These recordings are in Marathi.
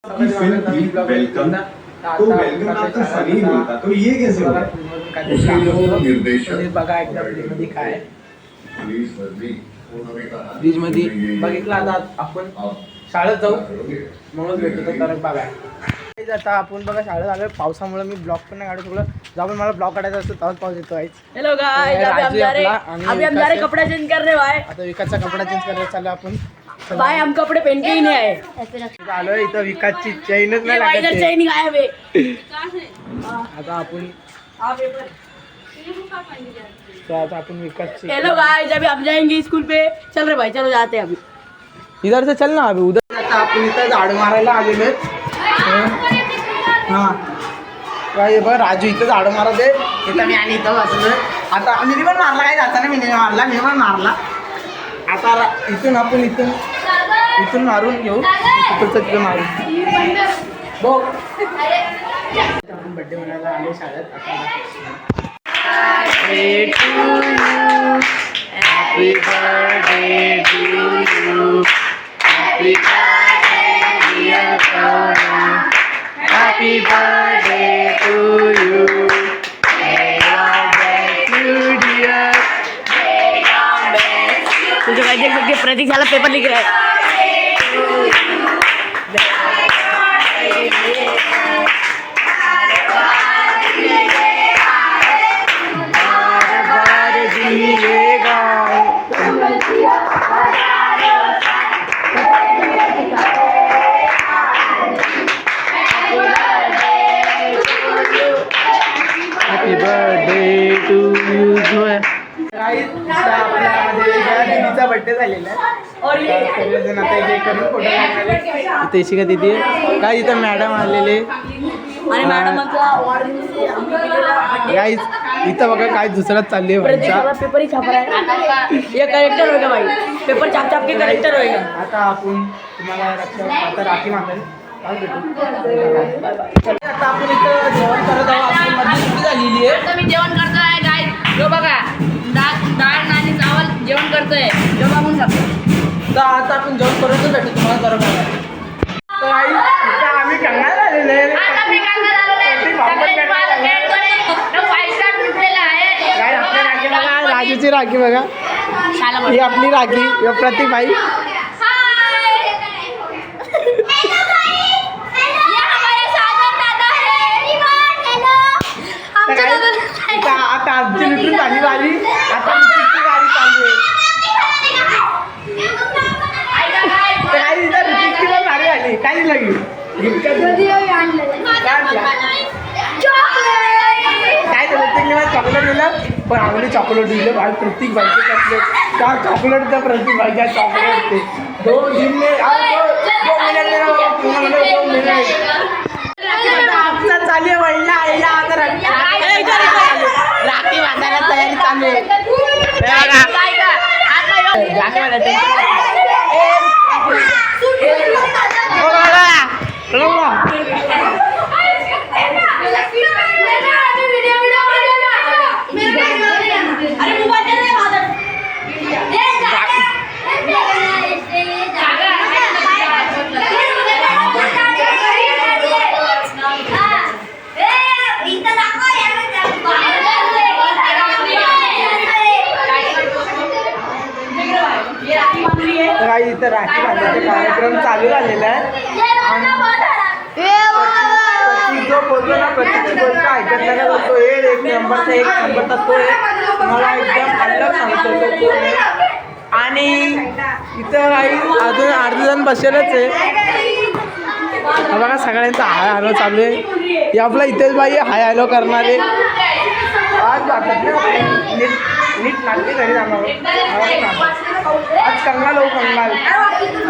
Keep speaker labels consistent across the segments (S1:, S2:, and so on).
S1: वेलकम तो वेलकम आपका सनी होता तो ये कैसे होगा निर्देशक
S2: बघा एकदा फ्रीजमध्ये काय
S3: फ्रीजमध्ये
S2: बघितलं आता आपण शाळेत जाऊ म्हणून भेटतो तर बघा आता आपण बघा शाळेत आलोय पावसामुळे मी ब्लॉग पण नाही काढू शकलो जेव्हा पण मला ब्लॉग काढायचा असतो तेव्हाच पाऊस येतो आहे.
S4: हेलो गाइस अभी हम जा रहे कपड़े चेंज करने भाई.
S2: आता विकासचा कपडा चेंज करायला चालू आपण
S4: भाई हम कपड़े पहन के ही नहीं आए.
S2: आलोय इथं विकासची चेनच नाही
S4: वाइजर
S2: लागत
S4: चेन गायब है.
S2: आता आपण विकासची
S4: हेलो गाइस अभी हम जाएंगे स्कूल पे. चल रहे भाई चलो जाते हैं अभी.
S2: इधर से चल ना अभी उधर आता आपण इथं झाड मारायला आलेलो हा काय बघ राजू इथं झाड मारत आहे इथं मी आणि इथं वाचलोय आता मी पण मारला काय जाताना मी मारला मी पण मारला आता इथून आपण इथून मारून घेऊ तिथं मारून बघ आपण बड्डे मनायला आलो शाळेत
S3: Happy birthday to you. Happy birthday dear Tony. Happy birthday to you. May God bless you dear.
S4: तुझे भाई देख सकते प्रतीक साला पेपर लिख रहा है.
S3: Happy birthday to you Joy.
S2: आपल्या बड्डे झालेला आहे सगळेजण आता एक करून फोटो काढणार
S3: इथे शिका दिदी काय इथं मॅडम आलेले
S4: आणि मॅडमचा
S2: गाईज इथं बघा काय दुसराच चालली आहे
S4: पेपर ही छाप रहा है. ये करेक्टर होगा भाई. पेपर छाप छाप के करेक्टर होगा.
S2: आता आपण तुम्हाला आता राखी मागेल आता आपण इथं जेवण करत आहोत आपली मधली सुट्टी झालेली आहे
S4: आता मी जेवण करतोय गाइस. जो बघा डाळ आणि चावल जेवण करतोय जो बघून शकतो.
S2: तर आता आपण जेवण करूनच भेटू तुम्हाला करत आहोत तर आई इथं आम्ही कंगाल झालेले आहे आपल्या राखी बघा राजूची राखी बघा ही आपली राखी प्रतीक भाई आता आमची लुटून झाली वारी आता ऋतिकची वारी चालू आहे काय इथं ऋतिकची पण वारी आली काय दिलं गिफ्ट काय ऋतिकने मला चॉकलेट दिलं पण आम्ही चॉकलेट दिलं भाई प्रतीक भाईचे चॉकलेट का चॉकलेट तर प्रतीक भाईच्या चॉकलेट ते 2 मिनिट आमचा चालू आहे वडिला आईला आता राखी बांधायला तयारी चालू आहे इथं राखी बांधण्याचा कार्यक्रम चालू झालेला आहे आणि जो बोलतो ना प्रत्येक गोष्ट ऐकत नाही का तो एक नंबरचा तो मला एकदम अलग सांगतो तो कोण आहे आणि इथं काही अजून अर्धे जण बसेलच आहे बघा सगळ्यांचा हाय हॅलो चालू आहे हे आपला इथेच बाई हाय हॅलो करणारे आज जातात ना नीट लागते घरी जाणार आज कंगाल हो कंगाल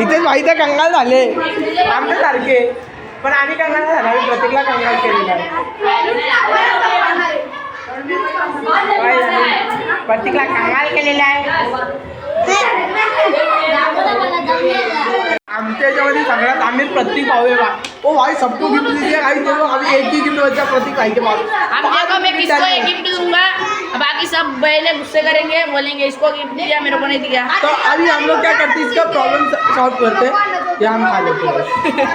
S2: इथेच बाई तर कंगाल झाले आमच्या सारखे पण आम्ही कंगाल झाला प्रत्येकला कंगाल केलेला आहे प्रत्येकला कंगाल केलेला आहे आमच्या याच्यामध्ये सगळ्यात आम्ही प्रतीक भाऊ आहे बा ओ भाई सबको गिफ्ट दीजिए भाई देखो अभी एक ही गिफ्ट बचा प्रतीक भाई के पास
S4: मैं किसको एक गिफ्ट दूंगा बाकी सब पहले गुस्से करेंगे बोलेंगे इसको गिफ्ट दिया मेरे को नहीं दिया
S2: तो अभी हम लोग क्या करते हैं इसका प्रॉब्लम सॉल्व करते हैं या हम खा लेते हैं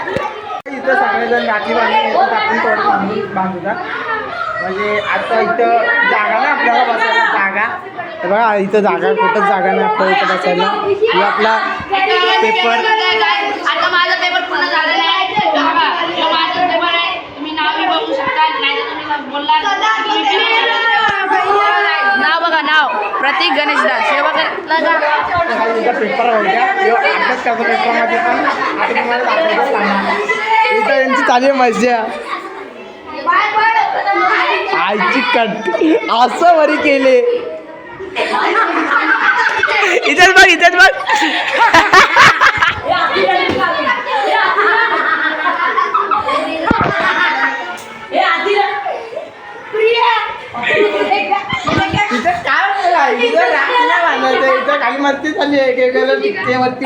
S2: इथं सगळेजण राखी बांधून आपण थोडं बांधूतात. म्हणजे आता इथं जागा ना आपल्याला बसायला जागा. तर बघा इथं जागा कुठंच जागा नाही आपल्याला इथं बसायला. हे आपला पेपर.
S4: आता माझा पेपर पूर्ण झालेला आहे. माझा पेपर आहे. तुम्ही नाव बघू शकता. नाही तर तुम्ही बोलला नाव बघा. नाव प्रतीक गणेशदास. हे बघा
S2: पेपर अभ्यास करतो पेपरमध्ये पण आता तुम्हाला दाखवतो. इथं यांची चालू आहे मजा. आईची कट असं वरी केले. इथेच बघ इथेच बघ. इथं काय इथं बांधायचं. इथं खाली मस्ती चालली आहे. ते वरती वरती.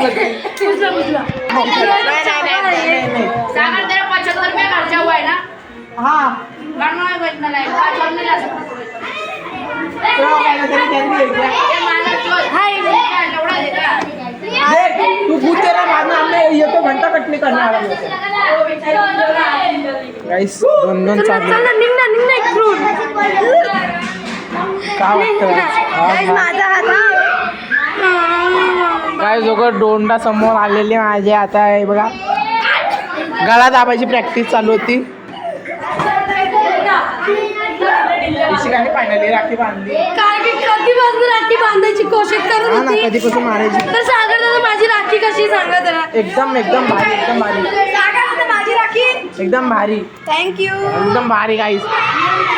S4: सागर तेरा 75 रुपये खर्चा हुआ है ना.
S2: हा
S4: गाणं नाही भेटणार आहे. 5 वर नाही लागत.
S2: तू भूत तेरा मारना येतो घंटा कटणी करणार. गाईस दोन दोन चालू काय काय जोगं दोंडा समोर आलेली माझे. आता आहे बघा गळा दाबायची प्रॅक्टिस चालू होती. फायनली राखी बांधली.
S5: कधीपासून राखी बांधायची कोशिश करत होती.
S2: कधीपासून मारायची.
S5: तर सागर दादा माझी राखी कशी सांगा त्याला.
S2: एकदम एकदम भारी एकदम भारी.
S5: सागर दादा माझी राखी
S2: एकदम भारी.
S5: थँक्यू.
S2: एकदम भारी गाईस.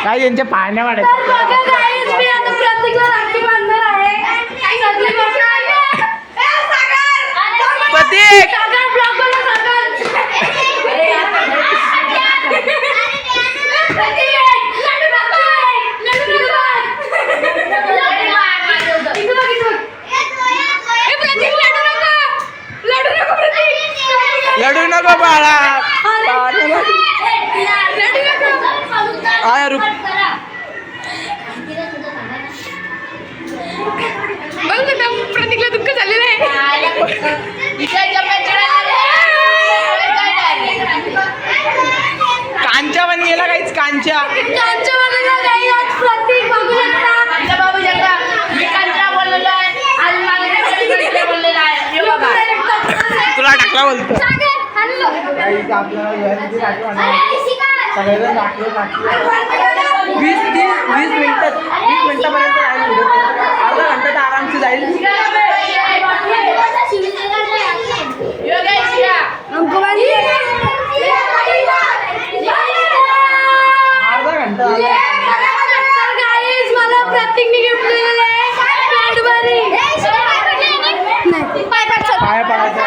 S2: काय यांच्या पाहण्या वाढायच्या.
S5: मी आता प्रत्येकला राखी बांधणार आहे.
S2: प्रतीक
S5: सागर ब्लॉग वाला सागर.
S2: लढू नको बाळा. आया रुक.
S5: प्रतीकला दुःख झालेलं आहे.
S2: कांच्या पण गेला काहीच. कांच्या
S5: प्रतीक बघू शकता.
S4: बाबू शकता. मी कांचना बोललेलो आहे. आणि मला बोललेला आहे. हे बघा.
S2: तुला टाकला बोलतो.
S5: हॅलो.
S2: सगळेजण दाखले 20 मिनिटापर्यंत जाईल. अर्धा घंटा तर आरामशी जाईल. अर्धा घंटा
S5: मला प्रत्येकने गिफ्ट दिलेलं आहे. कॅडबरी.
S2: पाया पडायचं.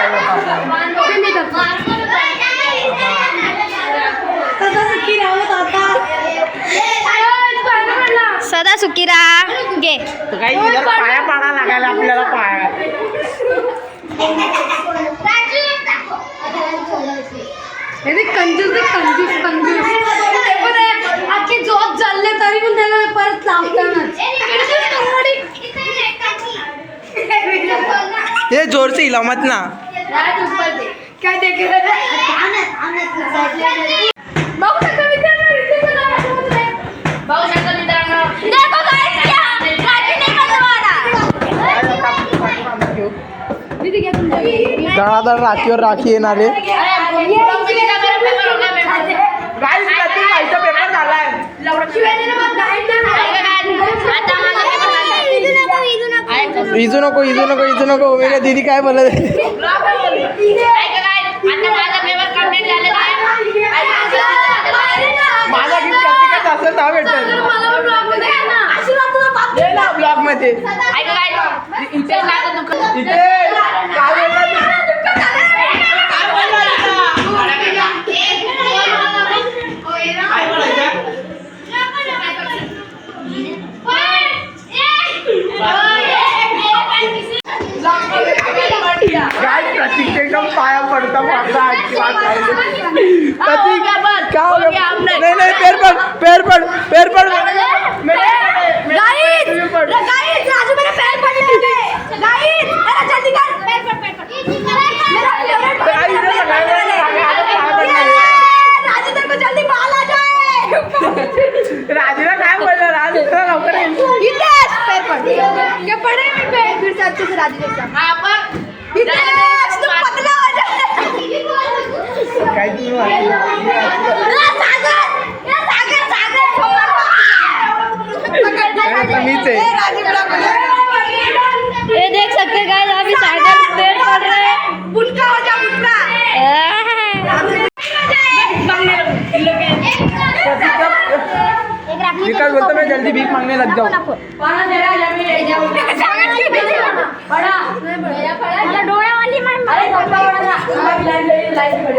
S5: सदा सुखी राहा. घे
S2: काही पाया पाडा लागायला आपल्याला पाया.
S5: कंजूस आखी जोत चालले तरी पण त्याला परत लावतानाच.
S2: हे जोर से हिला मत ना.
S5: काय ते बघू शकता
S4: बघू शकता मित्रांनो.
S2: धडाधड राखीवर राखी येणारे. पेपर झालाय. इजू नको मेरे दीदी काय बोलत. माझा गिफ्ट प्रत्येकाचा असेल तर भेटेल ब्लॉग मध्ये. इथे काय प्रतीक एकदम पाया पडता नाही पैर पड
S4: हाँ पर
S2: काय तुम्ही वाचलं? काय आता मीच आहे.
S5: ये देख सकते गाइस अभी सागर पेड़ पड़ रहे हैं बुटका हो जा बुटका
S2: विकास बोलतो मैं जल्दी भीख मांगने लग जाऊं.
S5: डोळा वाली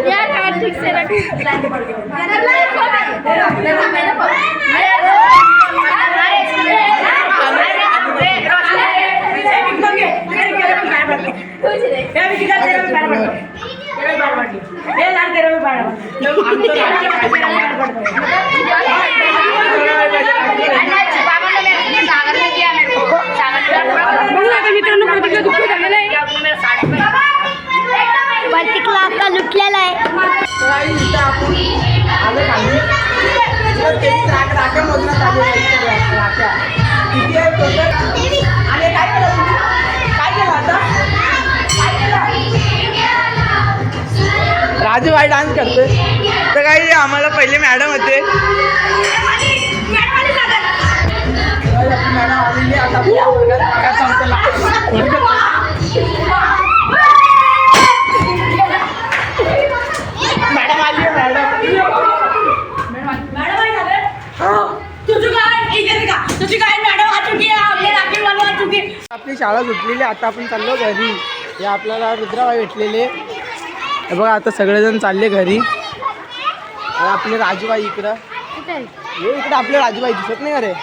S5: यार ठीक से रख प्रतीकला आता लुटलेला आहे
S2: राख्या मोजण्यात चालू आहे. राख्या किती आहे टोटल? आणि काय केलं तुम्ही? काय केलं आता? काय केलं? राजू भाई डान्स करतोय. तर काही आम्हाला पहिले मॅडम होते. मॅडम आलेली आता आपल्या वर्गात काय सांगतो. मॅडम आली आहे आपली शाळा सुटलेली. आता आपण चाललो घरी. हे आपल्याला रुद्राबाई भेटलेले. हे बघा आता सगळेजण चालले घरी. आपले राजूबाई इकडं हे इकडे आपले राजूबाई दिसत नाही. अरे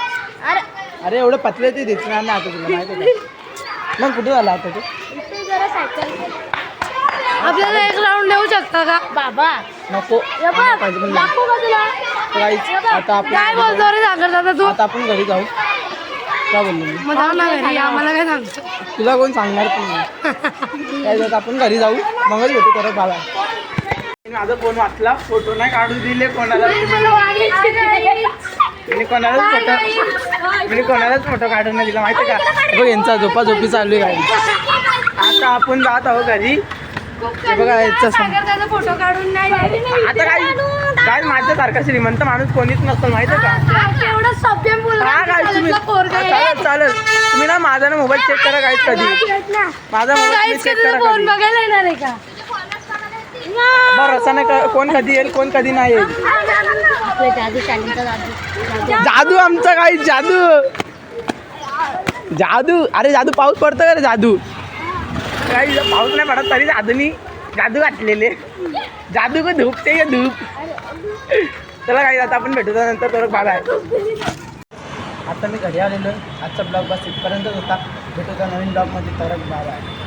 S2: अरे एवढं पतले ते दिसणार नाही आता तुला माहिती आहे का? मग कुठे झाला आता तू?
S5: आपल्याला एक राऊंड देऊ शकता का बाबा
S2: नको पाहिजे पण
S5: दाखवू का तुला
S2: आता आपण
S5: काय बोलतो रे सागर दादा तू
S2: आता आपण घरी जाऊ. काय बोललो मी?
S5: मग जाऊ ना घरी आम्हाला काय सांगतो
S2: तुला कोण सांगणार पण नाही. काय जात आपण घरी जाऊ मगच भेटू करत बाबा. माझा फोन वाचला. फोटो नाही काढू दिले कोणाला. मी कोणालाच फोटो काढून नाही दिला माहिती का. बघ यांचा झोपाझोपी चालू आहे गाडी. आता आपण जात आहोत घरी. बघा याचा
S5: फोटो काढून नाही
S2: आता काय माझ्यासारखा श्रीमंत माणूस कोणीच नसतं माहिती का.
S5: एवढं सभ्य
S2: हा काय तुम्ही चालेल तुम्ही ना माझा ना मोबाईल चेक करा काहीच कधी. माझा मोबाईल चेक करा
S5: फोन
S2: कधी.
S5: बघायला येणार आहे का
S2: बरं असं नाही कोण कधी येईल कोण कधी नाही येईल. जादू आमचा काही जादू अरे जादू पाऊस पडतो का रे. जादू काही पाऊस नाही पडत तरी जादूनी जादू घातलेले. जादू को धूप ते धूप. चला काही आता आपण भेटू नंतर तर बाबा आहे. आता मी घरी आलेलो आहे. आजचा ब्लॉग बस इथपर्यंतच होता. भेटू नवीन ब्लॉगमध्ये तर बाबा आहे.